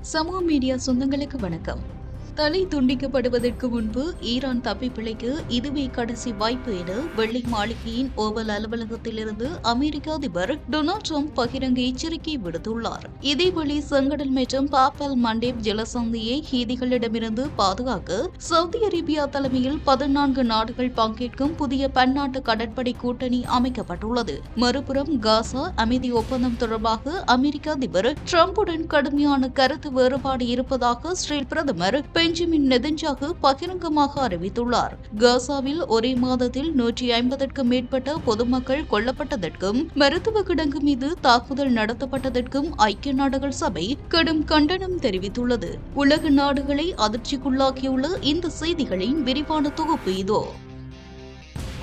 சமூக மீடியா சொந்தங்களுக்கு வணக்கம். தலை துண்டிக்கப்படுவதற்கு முன்பு ஈரான் தப்பிப்பிழைக்க இதுவே கடைசி வாய்ப்பு என வெள்ளை மாளிகையின் ஓவல் அலுவலகத்திலிருந்து அமெரிக்க அதிபர் டொனால்ட் ட்ரம்ப் பகிரங்க எச்சரிக்கை விடுத்துள்ளார். இதேவேளை செங்கடல் மற்றும் பாப்பல் மண்டேப் ஜலசந்தியை ஹீதிகளிடமிருந்து பாதுகாக்க சவுதி அரேபியா தலைமையில் 14 நாடுகள் பங்கேற்கும் புதிய பன்னாட்டு கடற்படை கூட்டணி அமைக்கப்பட்டுள்ளது. மறுபுறம் காசா அமைதி ஒப்பந்தம் தொடர்பாக அமெரிக்க அதிபர் ட்ரம்புடன் கடுமையான கருத்து வேறுபாடு இருப்பதாக இஸ்ரேல் பிரதமர் பெஞ்சமின் நெதன்யாகு பகிரங்கமாக அறிவித்துள்ளார். காசாவில் ஒரே மாதத்தில் 150க்கும் மேற்பட்ட பொதுமக்கள் கொல்லப்பட்டதற்கும் மருத்துவ கிடங்கு மீது தாக்குதல் நடத்தப்பட்டதற்கும் ஐக்கிய நாடுகள் சபை கடும் கண்டனம் தெரிவித்துள்ளது. உலக நாடுகளை அதிர்ச்சிக்குள்ளாக்கியுள்ள இந்த செய்திகளின் விரிவான தொகுப்பு இதோ.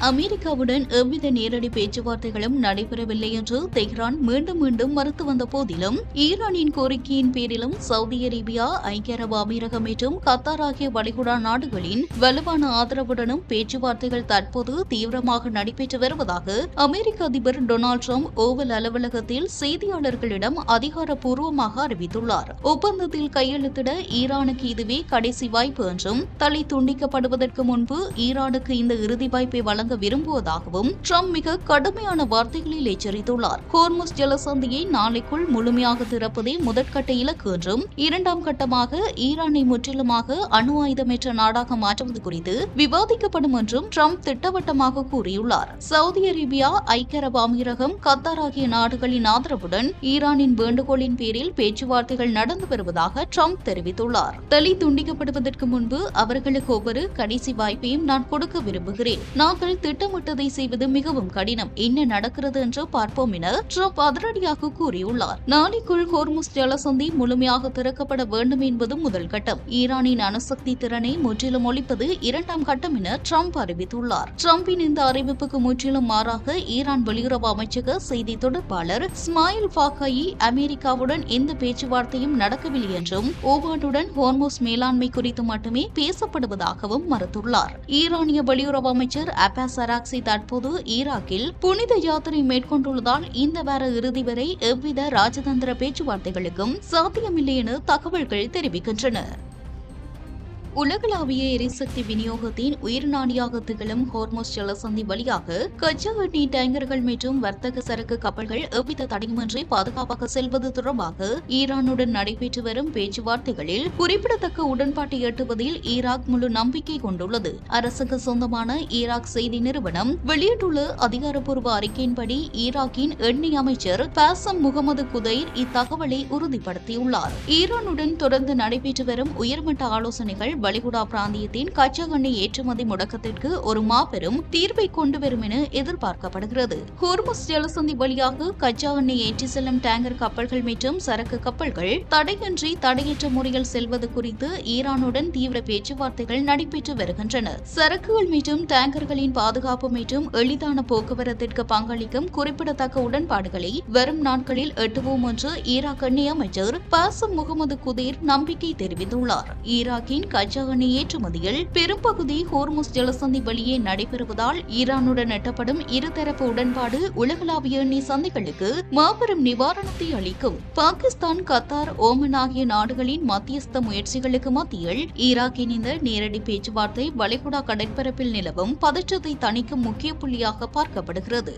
அமெரிக்காவுடன் எவ்வித நேரடி பேச்சுவார்த்தைகளும் நடைபெறவில்லை என்று தெஹ்ரான் மீண்டும் மீண்டும் மறுத்து வந்த போதிலும் ஈரானின் கோரிக்கையின் பேரிலும் சவுதி அரேபியா, ஐக்கிய அரபு அமீரகம் மற்றும் கத்தார் ஆகிய வளைகுடா நாடுகளின் வலுவான ஆதரவுடனும் பேச்சுவார்த்தைகள் தற்போது தீவிரமாக நடைபெற்று வருவதாக அமெரிக்க அதிபர் டொனால்ட் ட்ரம்ப் ஓவல் அலுவலகத்தில் செய்தியாளர்களிடம் அதிகாரப்பூர்வமாக அறிவித்துள்ளார். ஒப்பந்தத்தில் கையெழுத்திட ஈரானுக்கு இதுவே கடைசி வாய்ப்பு என்றும் தலை துண்டிக்கப்படுவதற்கு முன்பு ஈரானுக்கு இந்த இறுதி வாய்ப்பை வழங்க விரும்புவதாகவும் ட்ரம்ப் மிக கடுமையான வார்த்தைகளில் எச்சரித்துள்ளார். ஹோர்முஸ் ஜலசந்தியை நாளைக்குள் முழுமையாக திறப்பதே முதற்கட்ட இலக்கு என்றும் இரண்டாம் கட்டமாக ஈரானை முற்றிலுமாக அணு ஆயுதமற்ற நாடாக மாற்றுவது குறித்து விவாதிக்கப்படும் என்றும் ட்ரம்ப் திட்டவட்டமாக கூறியுள்ளார். சவுதி அரேபியா, ஐக்கிய அரபு அமீரகம், கத்தார் ஆகிய நாடுகளின் ஆதரவுடன் ஈரானின் வேண்டுகோளின் பேரில் பேச்சுவார்த்தைகள் நடந்து வருவதாக ட்ரம்ப் தெரிவித்துள்ளார். தலை துண்டிக்கப்படுவதற்கு முன்பு அவர்களுக்கு ஒவ்வொரு கடைசி வாய்ப்பையும் நான் கொடுக்க விரும்புகிறேன். நாங்கள் திட்டமிட்டதை செய்வது மிகவும் கடினம். என்ன நடக்கிறது என்று பார்ப்போம் என ட்ரம்ப் அதிரடியாக கூறியுள்ளார். நாளைக்குள் ஹோர்முஸ் ஜலசந்தி முழுமையாக திறக்கப்பட வேண்டும் என்பது முதல் கட்டம். ஈரானின் அணுசக்தி திறனை முற்றிலும் ஒழிப்பது இரண்டாம் கட்டம் என ட்ரம்ப் அறிவித்துள்ளார். ட்ரம்பின் இந்த அறிவிப்புக்கு முற்றிலும் மாறாக ஈரான் வெளியுறவு அமைச்சக செய்தி தொடர்பாளர் இஸ்மாயில் பாகாயி அமெரிக்காவுடன் எந்த பேச்சுவார்த்தையும் நடக்கவில்லை என்றும் ஓமானுடன் ஹோர்முஸ் மேலாண்மை குறித்து மட்டுமே பேசப்படுவதாகவும் மறுத்துள்ளார். ஈரானிய வெளியுறவு அமைச்சர் அப்பாஸ் அராக்சி தற்போது ஈராக்கில் புனித யாத்திரை மேற்கொண்டுள்ளதால் இந்த வார இறுதி வரை எவ்வித ராஜதந்திர பேச்சுவார்த்தைகளுக்கும் சாத்தியமில்லை என தகவல்கள் தெரிவிக்கின்றன. உலகளாவிய எரிசக்தி விநியோகத்தின் உயிர்நாடியாக திகழும் ஹோர்முஸ் ஜலசந்தி வழியாக கச்சா எண்ணெய் டேங்கர்கள் மற்றும் வர்த்தக சரக்கு கப்பல்கள் எவ்வித தடையுமின்றி பாதுகாப்பாக செல்வது தொடர்பாக ஈரானுடன் நடைபெற்று வரும் பேச்சுவார்த்தைகளில் குறிப்பிடத்தக்க உடன்பாட்டை எட்டுவதில் ஈராக் முழு நம்பிக்கை கொண்டுள்ளது. அரசுக்கு சொந்தமான ஈராக் செய்தி நிறுவனம் வெளியிட்டுள்ள அதிகாரப்பூர்வ அறிக்கையின்படி ஈராக்கின் எண்ணெய் அமைச்சர் பாசம் முகமது குதைர் இத்தகவலை உறுதிப்படுத்தியுள்ளார். ஈரானுடன் தொடர்ந்து நடைபெற்று வரும் உயர்மட்ட ஆலோசனைகள் வளைகுடா பிராந்தியத்தின் கச்சா எண்ணெய் ஏற்றுமதி முடக்கத்திற்கு ஒரு மாபெரும் தீர்வை கொண்டு வரும் என எதிர்பார்க்கப்படுகிறது. ஹோர்முஸ் ஜலசந்தி வழியாக கச்சா எண்ணெய் ஏற்றி செல்லும் டேங்கர் கப்பல்கள் மற்றும் சரக்கு கப்பல்கள் தடையின்றி தடையற்ற முறையில் செல்வது குறித்து ஈரானுடன் தீவிர பேச்சுவார்த்தைகள் நடைபெற்று வருகின்றன. சரக்குகள் மற்றும் டேங்கர்களின் பாதுகாப்பு மற்றும் எளிதான போக்குவரத்திற்கு பங்களிக்கும் குறிப்பிடத்தக்க உடன்பாடுகளை வரும் நாட்களில் எட்டுவோம் என்று ஈராக் எண்ணெய் அமைச்சர் பாசம் முகமது குதீர் நம்பிக்கை தெரிவித்துள்ளார். ஈராக்கின் கச்சா எண்ணெய் ஏற்றுமதியில் பெரும்பகுதி ஹோர்முஸ் ஜலசந்தி வழியே நடைபெறுவதால் ஈரானுடன் எட்டப்படும் இருதரப்பு உடன்பாடு உலகளாவிய எண்ணெய் சந்தைகளுக்கு மாபெரும் நிவாரணத்தை அளிக்கும். பாகிஸ்தான், கத்தார், ஓமன் ஆகிய நாடுகளின் மத்தியஸ்த முயற்சிகளுக்கு மத்தியில் ஈராக்கின் இந்த நேரடி பேச்சுவார்த்தை வளைகுடா கடற்பரப்பில் நிலவும் பதற்றத்தை தணிக்கும் முக்கிய புள்ளியாக பார்க்கப்படுகிறது.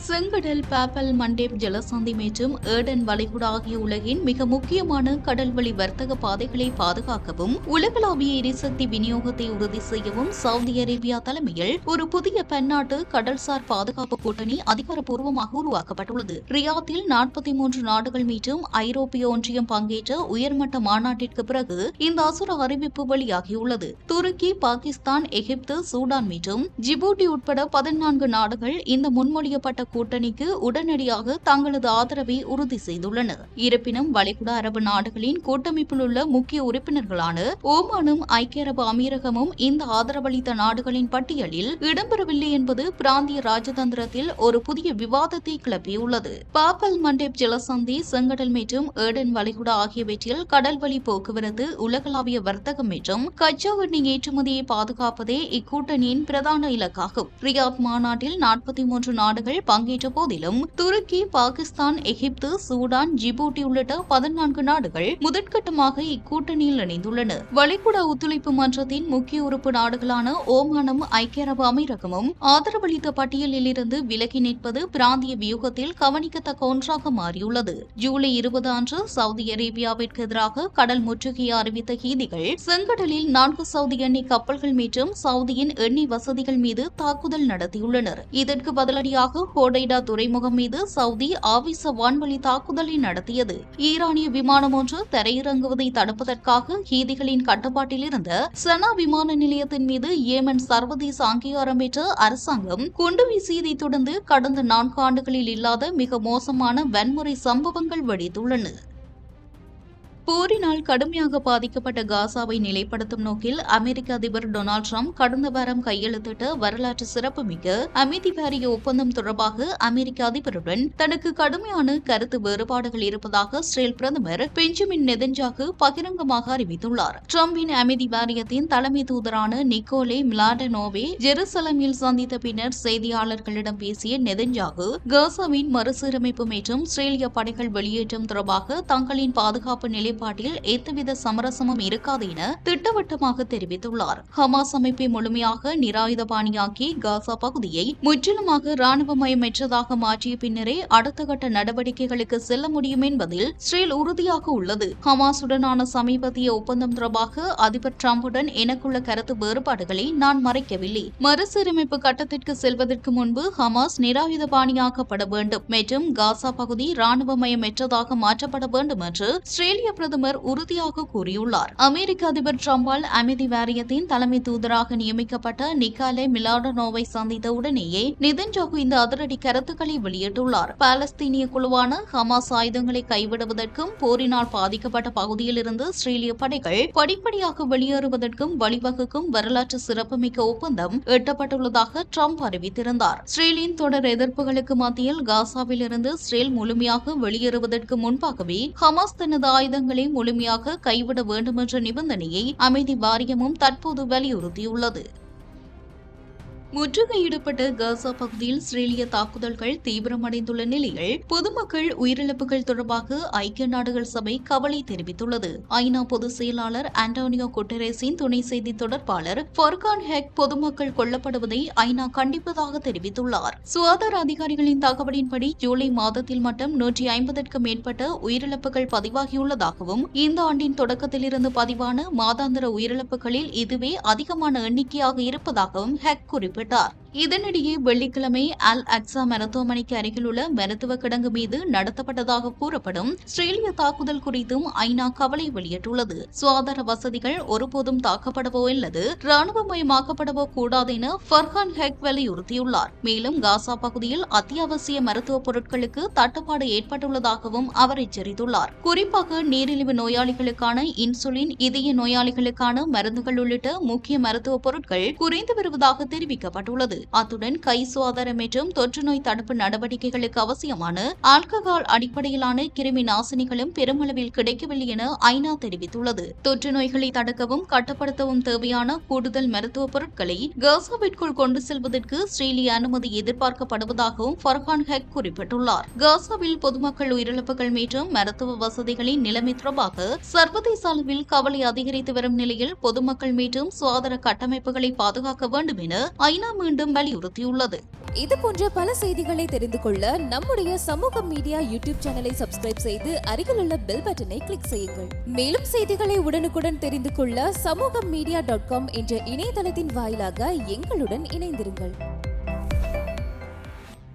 செங்கடல், பாப்பல் மண்டேப் ஜலசந்தி மற்றும் ஏடன் வளைகுடா ஆகிய உலகின் மிக முக்கியமான கடல்வழி வர்த்தக பாதைகளை பாதுகாக்கவும் உலகளாவிய எரிசக்தி விநியோகத்தை உறுதி செய்யவும் சவுதி அரேபியா தலைமையில் ஒரு புதிய பன்னாட்டு கடல்சார் பாதுகாப்பு கூட்டணி அதிகாரப்பூர்வமாக உருவாக்கப்பட்டுள்ளது. ரியாத்தில் 43 நாடுகள் மற்றும் ஐரோப்பிய ஒன்றியம் பங்கேற்ற உயர்மட்ட மாநாட்டிற்கு பிறகு இந்த அசுர அறிவிப்பு வெளியாகியுள்ளது. துருக்கி, பாகிஸ்தான், எகிப்து, சூடான் மற்றும் ஜிபூட்டி உட்பட 14 நாடுகள் இந்த முன்மொழியப்பட்ட கூட்டணிக்கு உடனடியாக தங்களது ஆதரவை உறுதி செய்துள்ளனர். இருப்பினும் வளைகுடா அரபு நாடுகளின் கூட்டமைப்பில் உள்ள முக்கிய உறுப்பினர்களான ஓமானும் ஐக்கிய அரபு அமீரகமும் இந்த ஆதரவளித்த நாடுகளின் பட்டியலில் இடம்பெறவில்லை என்பது பிராந்திய ராஜதந்திரத்தில் ஒரு புதிய விவாதத்தை கிளப்பியுள்ளது. பாப்பல் மண்டேப் ஜலசந்தி, செங்கடல் மற்றும் ஏடன் வளைகுடா ஆகியவற்றில் கடல்வழி போக்குவரத்து, உலகளாவிய வர்த்தகம் மற்றும் கச்சா எண்ணெய் ஏற்றுமதியை பாதுகாப்பதே இக்கூட்டணியின் பிரதான இலக்காகும். ரியாத் மாநாட்டில் 43 நாடுகள் பங்கேற்ற போதிலும் துருக்கி, பாகிஸ்தான், எகிப்து, சூடான், ஜிபூட்டி உள்ளிட்ட 14 நாடுகள் முதற்கட்டமாக இக்கூட்டணியில் இணைந்துள்ளன. வளைகுடா ஒத்துழைப்பு மன்றத்தின் முக்கிய உறுப்பு நாடுகளான ஓமானும் ஐக்கிய அரபு அமீரகமும் ஆதரவளித்த பட்டியலில் இருந்து விலகி நிற்பது பிராந்திய வியூகத்தில் கவனிக்கத்தக்க ஒன்றாக மாறியுள்ளது. ஜூலை 20 அன்று சவுதி அரேபியாவிற்கு எதிராக கடல் முற்றுகையை அறிவித்த ஹூதிகள் செங்கடலில் 4 சவுதி எண்ணெய் கப்பல்கள் மற்றும் சவுதியின் எண்ணெய் வசதிகள் மீது தாக்குதல் நடத்தியுள்ளனர். இதற்கு பதிலடியாக ஹோடைடா துறைமுகம் மீது சவுதி ஆவேச வான்வழி தாக்குதலை நடத்தியது. ஈரானிய விமானம் ஒன்று தரையிறங்குவதை தடுப்பதற்காக ஹூதிகளின் கட்டுப்பாட்டில் இருந்த சனா விமான நிலையத்தின் மீது ஏமன் சர்வதேச அங்கீகாரம் பெற்ற அரசாங்கம் குண்டு வீசியதைத் தொடர்ந்து கடந்த 4 ஆண்டுகளில் இல்லாத மிக மோசமான வன்முறை சம்பவங்கள் வெடித்துள்ளன. போரினால் கடுமையாக பாதிக்கப்பட்ட காசாவை நிலைப்படுத்தும் நோக்கில் அமெரிக்க அதிபர் டொனால்டு டிரம்ப் கடந்த வாரம் கையெழுத்திட்ட வரலாற்று சிறப்புமிக்க அமைதி வாரிய ஒப்பந்தம் தொடர்பாக அமெரிக்க அதிபருடன் தனக்கு கடுமையான கருத்து வேறுபாடுகள் இருப்பதாக இஸ்ரேல் பிரதமர் பெஞ்சமின் நெதன்யாகு பகிரங்கமாக அறிவித்துள்ளார். டிரம்பின் அமைதி வாரியத்தின் தலைமை தூதரான நிக்கோலே மிலாடனோவே ஜெருசலமில் சந்தித்த பின்னர் செய்தியாளர்களிடம் பேசிய நெதன்யாகு காசாவின் மறுசீரமைப்பு மற்றும் இஸ்ரேலிய படைகள் வெளியேற்றம் தொடர்பாக தங்களின் பாதுகாப்பு நிலை எந்தவித சமரசமும் இருக்காது என திட்டவட்டமாக தெரிவித்துள்ளார். ஹமாஸ் அமைப்பை முழுமையாக நிராயுதபாணியாக்கி காசா பகுதியை முற்றிலுமாக ராணுவமயமற்றதாக மாற்றிய பின்னரே அடுத்த கட்ட நடவடிக்கைகளுக்கு செல்ல முடியும் என்பதில் இஸ்ரேல் உறுதியாக உள்ளது. ஹமாசுடனான சமீபத்திய ஒப்பந்தம் தொடர்பாக அதிபர் டிரம்புடன் எனக்குள்ள கருத்து வேறுபாடுகளை நான் மறைக்கவில்லை. மறுசீரமைப்பு கட்டத்திற்கு செல்வதற்கு முன்பு ஹமாஸ் நிராயுதபாணியாக்கப்பட வேண்டும் மற்றும் காசா பகுதி ராணுவமயமற்றதாக மாற்றப்பட வேண்டும் என்று இஸ்ரேலிய பிரதமர் உறுதியாக கூறியுள்ளார். அமெரிக்க அதிபர் டிரம்பால் அமைதி வாரியத்தின் தலைமை தூதராக நியமிக்கப்பட்ட நிக்கோலே மிலாடனோவை சந்தித்த உடனேயே நெதன்யாகு இந்த அதிரடி கருத்துக்களை வெளியிட்டுள்ளார். பாலஸ்தீனிய குழுவான ஹமாஸ் ஆயுதங்களை கைவிடுவதற்கும் போரினால் பாதிக்கப்பட்ட பகுதியிலிருந்து இஸ்ரேலிய படைகள் படிப்படியாக வெளியேறுவதற்கும் வழிவகுக்கும் வரலாற்று சிறப்புமிக்க ஒப்பந்தம் எட்டப்பட்டுள்ளதாக டிரம்ப் அறிவித்திருந்தார். இஸ்ரேலின் தொடர் எதிர்ப்புகளுக்கு மத்தியில் காசாவில் இருந்து இஸ்ரேல் முழுமையாக வெளியேறுவதற்கு முன்பாகவே ஹமாஸ் தனது ஆயுதங்களை முழுமையாக கைவிட வேண்டும் என்ற நிபந்தனையை அமைதி வாரியமும் தற்போது வலியுறுத்தியுள்ளது. முற்றுகையிடப்பட்ட காசா பகுதியில் இஸ்ரேலிய தாக்குதல்கள் தீவிரமடைந்துள்ள நிலையில் பொதுமக்கள் உயிரிழப்புகள் தொடர்பாக ஐக்கிய நாடுகள் சபை கவலை தெரிவித்துள்ளது. ஐநா பொதுச் செயலாளர் ஆண்டோனியோ குட்டரேஸின் துணை செய்தி தொடர்பாளர் ஃபர்கான் ஹக் பொதுமக்கள் கொல்லப்படுவதை ஐநா கண்டிப்பதாக தெரிவித்துள்ளார். சுகாதார அதிகாரிகளின் தகவலின்படி ஜூலை மாதத்தில் மட்டும் 150க்கும் மேற்பட்ட உயிரிழப்புகள் பதிவாகியுள்ளதாகவும் இந்த ஆண்டின் தொடக்கத்திலிருந்து பதிவான மாதாந்திர உயிரிழப்புகளில் இதுவே அதிகமான எண்ணிக்கையாக இருப்பதாகவும் ஹக் குறிப்பிட்டார். இதனிடையே வெள்ளிக்கிழமை அல் அக்ஸா மருத்துவமனைக்கு அருகிலுள்ள மருத்துவ கிடங்கு மீது நடத்தப்பட்டதாக கூறப்படும் இஸ்ரேலிய தாக்குதல் குறித்தும் ஐநா கவலை வெளியிட்டுள்ளது. சுகாதார வசதிகள் ஒருபோதும் தாக்கப்படவோ அல்லது ராணுவமயமாக்கப்படவோ கூடாது என ஃபர்கான் ஹக் வலியுறுத்தியுள்ளார். மேலும் காசா பகுதியில் அத்தியாவசிய மருத்துவ பொருட்களுக்கு தட்டுப்பாடு ஏற்பட்டுள்ளதாகவும் அவர் எச்சரித்துள்ளார். குறிப்பாக நீரிழிவு நோயாளிகளுக்கான இன்சுலின், இதய நோயாளிகளுக்கான மருந்துகள் உள்ளிட்ட முக்கிய மருத்துவ பொருட்கள் குறைந்து வருவதாக தெரிவிக்கப்பட்டுள்ளது. அத்துடன் கை சுகாதாரம் மற்றும் தொற்று நோய் தடுப்பு நடவடிக்கைகளுக்கு அவசியமான ஆல்கஹால் அடிப்படையிலான கிருமி நாசினிகளும் பெருமளவில் கிடைக்கவில்லை என ஐநா தெரிவித்துள்ளது. தொற்று நோய்களை தடுக்கவும் கட்டுப்படுத்தவும் தேவையான கூடுதல் மருத்துவ பொருட்களை காசாவிற்குள் கொண்டு செல்வதற்கு இஸ்ரேலிய அனுமதி எதிர்பார்க்கப்படுவதாகவும் ஃபர்கான் ஹக் குறிப்பிட்டுள்ளார். காசாவில் பொதுமக்கள் உயிரிழப்புகள் மற்றும் மருத்துவ வசதிகளின் நிலைமை தொடர்பாக சர்வதேச அளவில் கவலை அதிகரித்து வரும் நிலையில் பொதுமக்கள் மற்றும் சுகாதார கட்டமைப்புகளை பாதுகாக்க வேண்டும் என ஐநா மீண்டும் வலியுறுத்தியுள்ளது. இது போன்ற பல செய்திகளை தெரிந்து கொள்ள நம்முடைய சமூக மீடியா யூடியூப் சேனலை சப்ஸ்கிரைப் செய்து அருகில் உள்ள பெல் பட்டனை கிளிக் செய்யுங்கள். மேலும் செய்திகளை உடனுக்குடன் தெரிந்து கொள்ள சமூகமீடியா.com என்ற இணையதளத்தின் வாயிலாக எங்களுடன் இணைந்திருங்கள்.